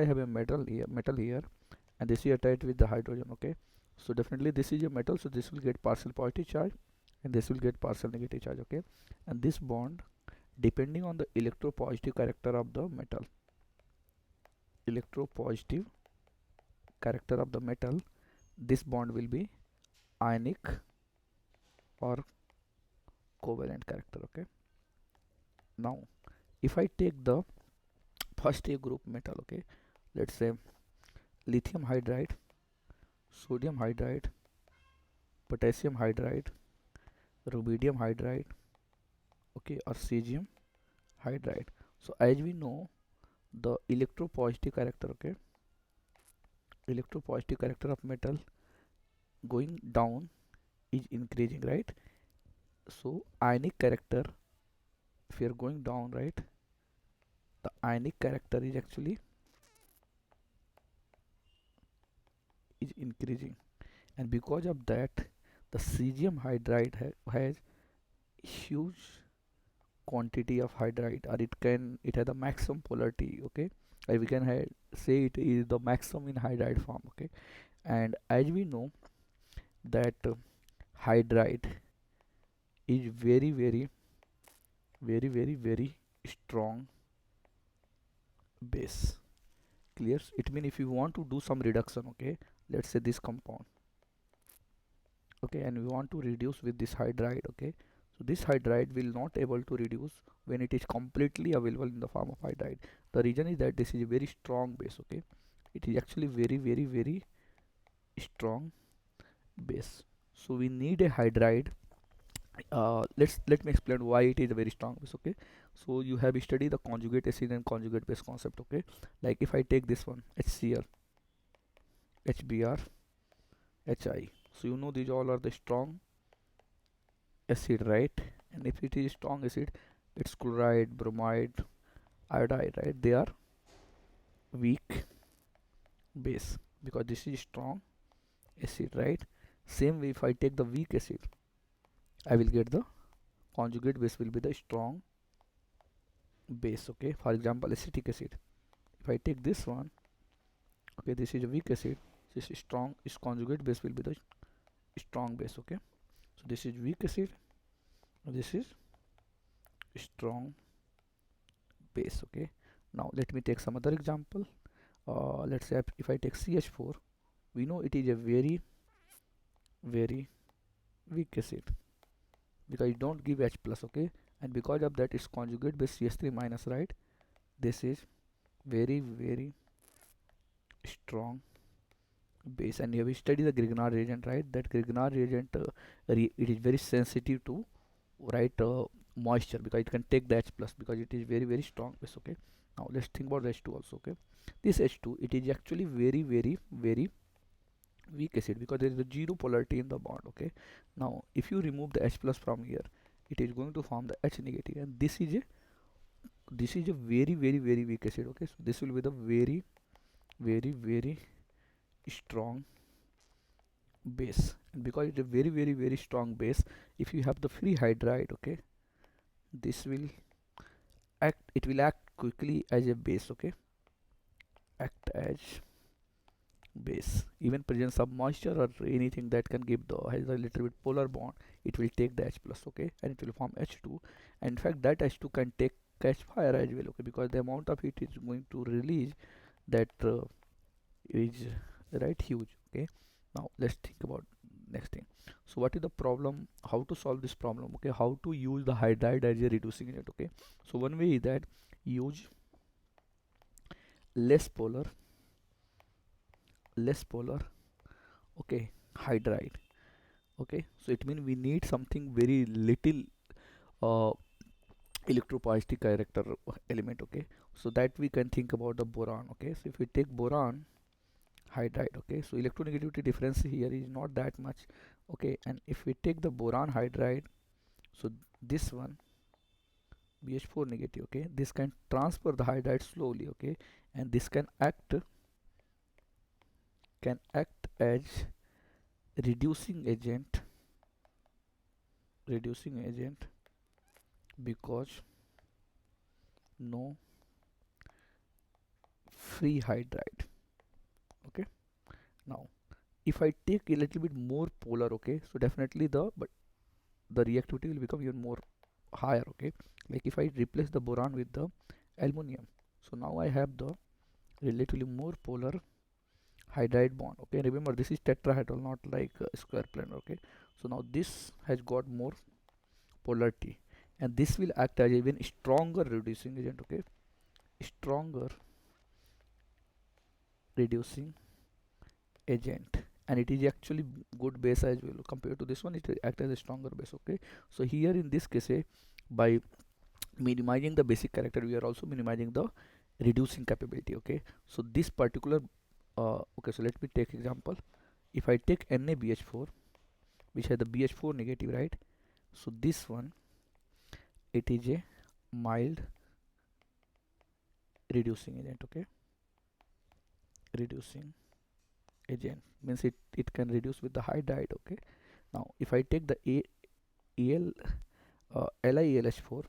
I have a metal here, and this is attached with the hydrogen. Okay, so definitely this is a metal, so this will get partial positive charge and this will get partial negative charge. Okay, and this bond, depending on the electropositive character of the metal, electropositive character of the metal, this bond will be ionic or covalent character. Okay, now if I take the first A group metal, okay, let's say lithium hydride, sodium hydride, potassium hydride, rubidium hydride, okay, or cesium hydride. So as we know, the electropositive character, okay, electropositive character of metal going down is increasing, right? So ionic character, if you are going down, right, the ionic character is actually is increasing, and because of that, the cesium hydride has huge quantity of hydride, or it has the maximum polarity. Okay, we can say it is the maximum in hydride form. Okay, and as we know that hydride is very strong base. Clear? It means if you want to do some reduction, okay, let's say this compound, okay, and we want to reduce with this hydride, okay, so this hydride will not able to reduce when it is completely available in the form of hydride. The reason is that this is a very strong base. Okay, it is actually very strong base, so we need a hydride. Let me explain why it is a very strong base. Okay, so you have studied the conjugate acid and conjugate base concept. Okay, like if I take this one, HCl, HBr, Hi, so you know these all are the strong acid, right? And if it is strong acid, it's chloride, bromide, iodide, right? They are weak base because this is strong acid, right? Same way, if I take the weak acid, I will get the conjugate base will be the strong base. Okay, for example, acetic acid, if I take this one, okay, this is a weak acid, this is strong, its conjugate base will be the strong base. Okay, so this is weak acid, this is strong base. Okay, now let me take some other example. Let's say if I take CH4, we know it is a very weak acid because it don't give H plus. Okay, and because of that its conjugate base CH3 minus, right? This is very strong base, and here we study the Grignard reagent, right? That Grignard reagent, it is very sensitive to, right, moisture, because it can take the H plus because it is very strong base. Okay, now let's think about the H2 also. Okay, this H2, it is actually very weak acid because there is a zero polarity in the bond. Okay, now if you remove the H plus from here, it is going to form the H negative, and this is a very weak acid. Okay, so this will be the very strong base, and because it's a very strong base, if you have the free hydride, okay, this will act quickly as a base. Okay, act as base, even presence of moisture or anything that can give the has a little bit polar bond, it will take the H plus. Okay, and it will form H2, and in fact that H2 can catch fire as well. Okay, because the amount of heat is going to release that is, right, huge. Okay, now let's think about next thing. So what is the problem, how to solve this problem? Okay, how to use the hydride as a reducing agent? Okay, so one way is that use less polar okay, hydride. Okay, so it means we need something very little uh, electropositive character element. Okay, so that we can think about the boron. Okay, so if we take boron hydride, okay, so electronegativity difference here is not that much. Okay, and if we take the boron hydride, so this one BH4 negative, okay, this can transfer the hydride slowly. Okay, and this can act as reducing agent because no free hydride. Okay, now if I take a little bit more polar, okay, so definitely the reactivity will become even more higher. Okay, like if I replace the boron with the aluminum, so now I have the relatively more polar hydride bond. Okay, remember this is tetrahedral, not like square planar. Okay, so now this has got more polarity, and this will act as even stronger reducing agent. Okay, stronger reducing agent, and it is actually good base as well. Compared to this one, it will act as a stronger base. Okay, so here in this case, by minimizing the basic character, we are also minimizing the reducing capability. Okay, so this particular okay, so let me take example. If I take NaBH4, which has the BH4 negative, right? So this one, it is a mild reducing agent. Okay, reducing agent means it can reduce with the hydride. Okay, now if I take the AL LiAlH4,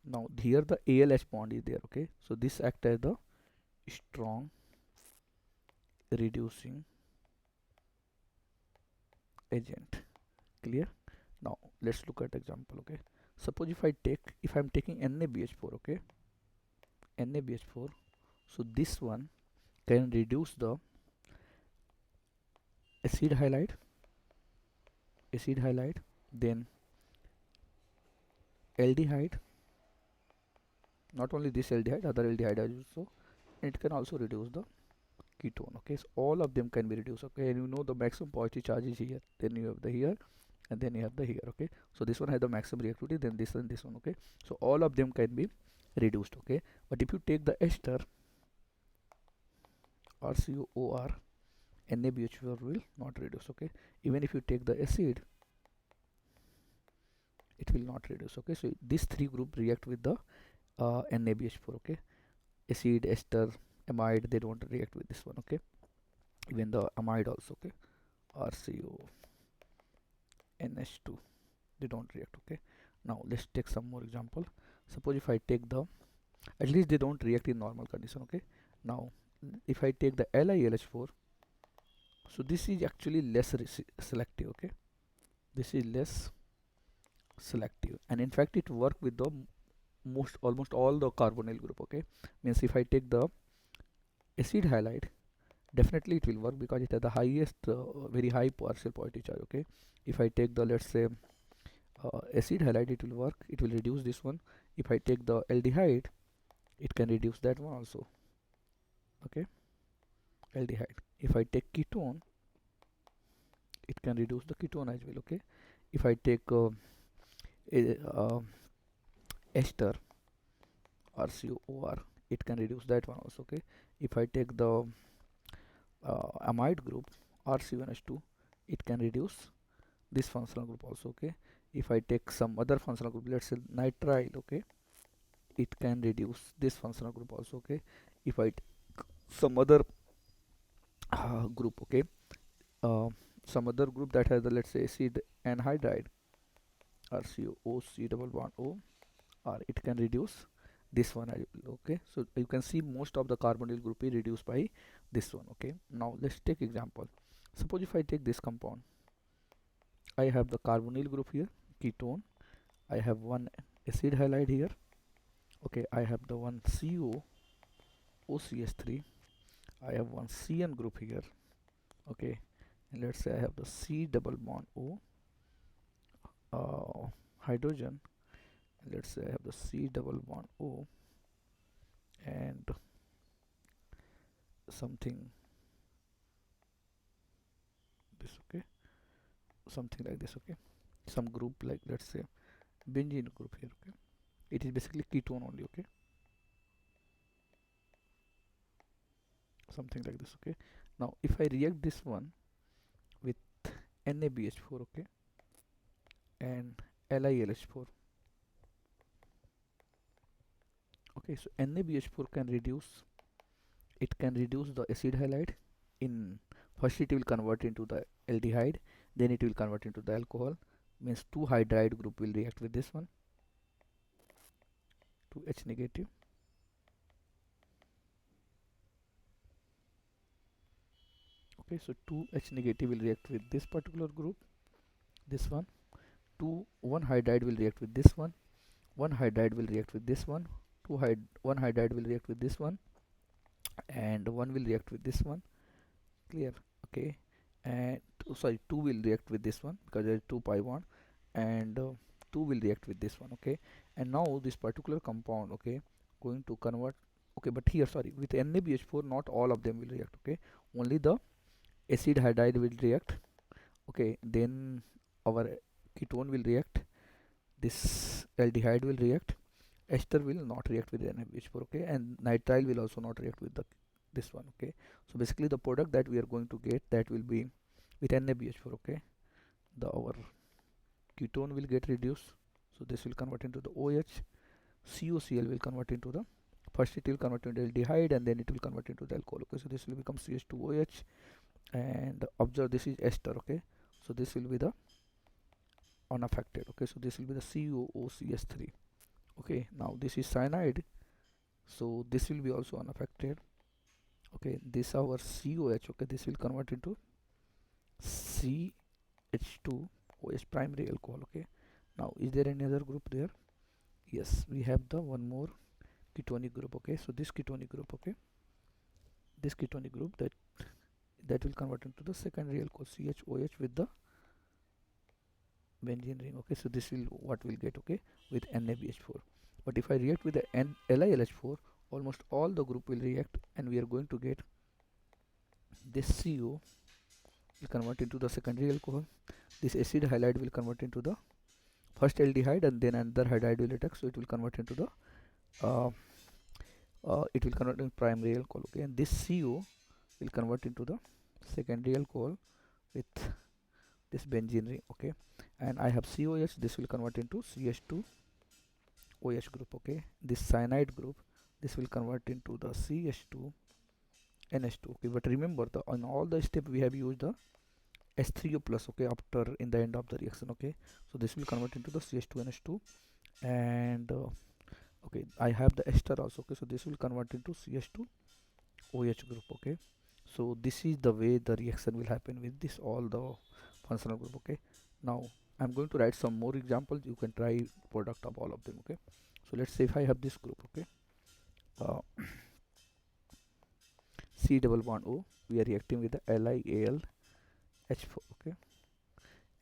now here the ALH bond is there. Okay, so this act as the strong reducing agent. Clear? Now let's look at example. Okay, suppose if I'm taking NaBH4. Okay, NaBH4, so this one can reduce the acid halide, then aldehyde, not only this aldehyde, other aldehyde also, and it can also reduce the ketone. Okay, so all of them can be reduced. Okay, and you know the maximum positive charge is here, then you have the here, and then you have the here. Okay, so this one has the maximum reactivity, then this and this one. Okay, so all of them can be reduced. Okay, but if you take the ester RCOOR, NaBH4 will not reduce. Okay, even if you take the acid, it will not reduce. Okay, so these three group react with the NaBH4. Okay, acid, ester, amide, they don't react with this one. Okay, even the amide also. Okay, RCO NH2, they don't react. Okay, now let's take some more example. Suppose if I take the, at least they don't react in normal condition. Okay, now if I take the LiLH4, so this is actually less selective. Okay, this is less selective, and in fact it work with the almost all the carbonyl group. Okay, means if I take the acid halide, definitely it will work because it has the highest very high partial positive charge. Okay, if I take the, let's say, acid halide, it will work, it will reduce this one. If I take the aldehyde, it can reduce that one also. Okay, aldehyde. If I take ketone, it can reduce the ketone as well. Okay, if I take uh, ester RCOOR, it can reduce that one also. Okay, if I take the amide group RC1H2, it can reduce this functional group also. Okay, if I take some other functional group, let's say nitrile, okay, it can reduce this functional group also. Okay, if I take some other group, okay, uh, some other group that has the, let's say, acid anhydride RCOC double bond O, or it can reduce this one as well. Okay, so you can see most of the carbonyl group is reduced by this one. Okay, now let's take example. Suppose if I take this compound, I have the carbonyl group here, ketone, I have one acid halide here. Okay, I have the one CO OCH3, I have one CN group here. Okay, and let's say I have the C double bond O hydrogen, let's say I have the C double bond O and something this. Okay, something like this. Okay, some group like, let's say, benzene group here. Okay, it is basically ketone only. Okay, something like this. Okay, now if I react this one with NaBH4, okay, and LiLH4, okay, so NaBH4 can reduce, it can reduce the acid halide in, first it will convert into the aldehyde, then it will convert into the alcohol, means two hydride group will react with this one, 2H negative, Okay, so 2H negative will react with this particular group, this one. One hydride will react with this one hydride will react with this one, one hydride will react with this one, and one will react with this one. Clear? Okay. And sorry, two will react with this one because there is 2 pi bond, and two will react with this one. Okay. And now this particular compound, okay, going to convert. Okay, but here, sorry, with NaBH4 not all of them will react. Okay, only the acid hydride will react. Okay, then our ketone will react, this aldehyde will react, ester will not react with NaBH4. Okay, and nitrile will also not react with the this one. Okay, so basically the product that we are going to get, that will be with NaBH4. Okay, the our ketone will get reduced, so this will convert into the OH. COCl will convert into the, first it will convert into aldehyde and then it will convert into the alcohol. Okay, so this will become CH2OH, and observe this is ester. Okay, so this will be the unaffected. Okay, so this will be the COOCH3. Okay, now this is cyanide, so this will be also unaffected. Okay, this our COH. Okay, this will convert into CH2OH primary alcohol. Okay, now is there any other group there? Yes, we have the one more ketonic group. Okay, so this ketonic group, okay, this ketonic group that will convert into the secondary alcohol CHOH with the benzene ring. Okay, so this will what we'll get, okay, with NaBH4. But if I react with the LiLH4, almost all the group will react, and we are going to get this CO will convert into the secondary alcohol. This acid halide will convert into the first aldehyde, and then another hydride will attack, so it will convert into the primary alcohol. Okay, and this CO will convert into the secondary alcohol with this benzene ring. Okay, and I have COH, this will convert into CH2OH group. Okay, this cyanide group, this will convert into the CH2NH2. Okay, but remember, on all the step we have used the H3O plus. Okay, after in the end of the reaction. Okay, so this will convert into the CH2NH2, and okay, I have the ester also. Okay, so this will convert into CH2OH group. Okay, so this is the way the reaction will happen with this all the functional group. Okay, now I'm going to write some more examples. You can try product of all of them. Okay, so let's say if I have this group. Okay, C double bond O, we are reacting with the LiAlH4. Okay,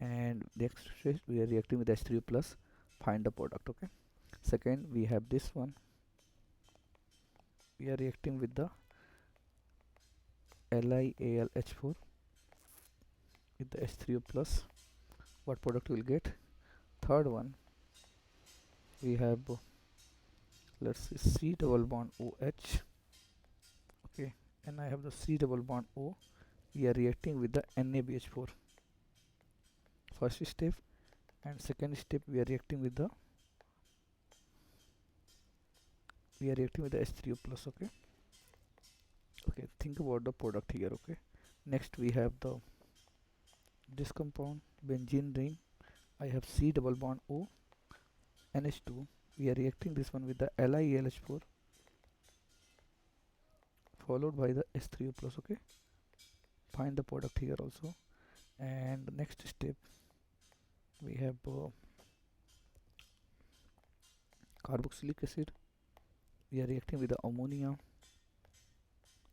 and next phase we are reacting with H3O plus. Find the product. Okay, second we have this one, we are reacting with the LiAlH4 with the H3O plus. What product will get? Third one we have, let's see, C double bond OH. Okay, and I have the C double bond O. We are reacting with the NaBH4. First step, and second step we are reacting with the H3O plus. Okay, okay, think about the product here. Okay, next we have this compound benzene ring. I have C double bond O NH2. We are reacting this one with the LiAlH4 followed by the H3O plus. Okay, find the product here also. And the next step we have carboxylic acid. We are reacting with the ammonia.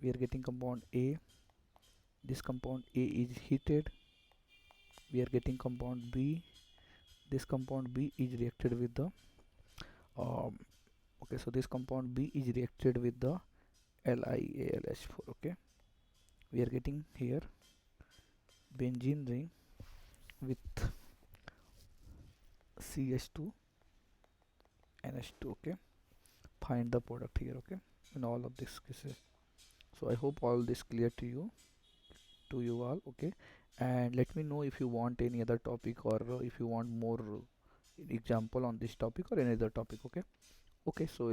We are getting compound A. This compound A is heated. We are getting compound B. This compound B is reacted with the okay, so this compound B is reacted with the LiAlH4. Okay, we are getting here benzene ring with CH2 NH2. Okay, find the product here. Okay, in all of these cases. So I hope all this clear to you all. Okay, and let me know if you want any other topic, or if you want more example on this topic or any other topic. Okay, okay, so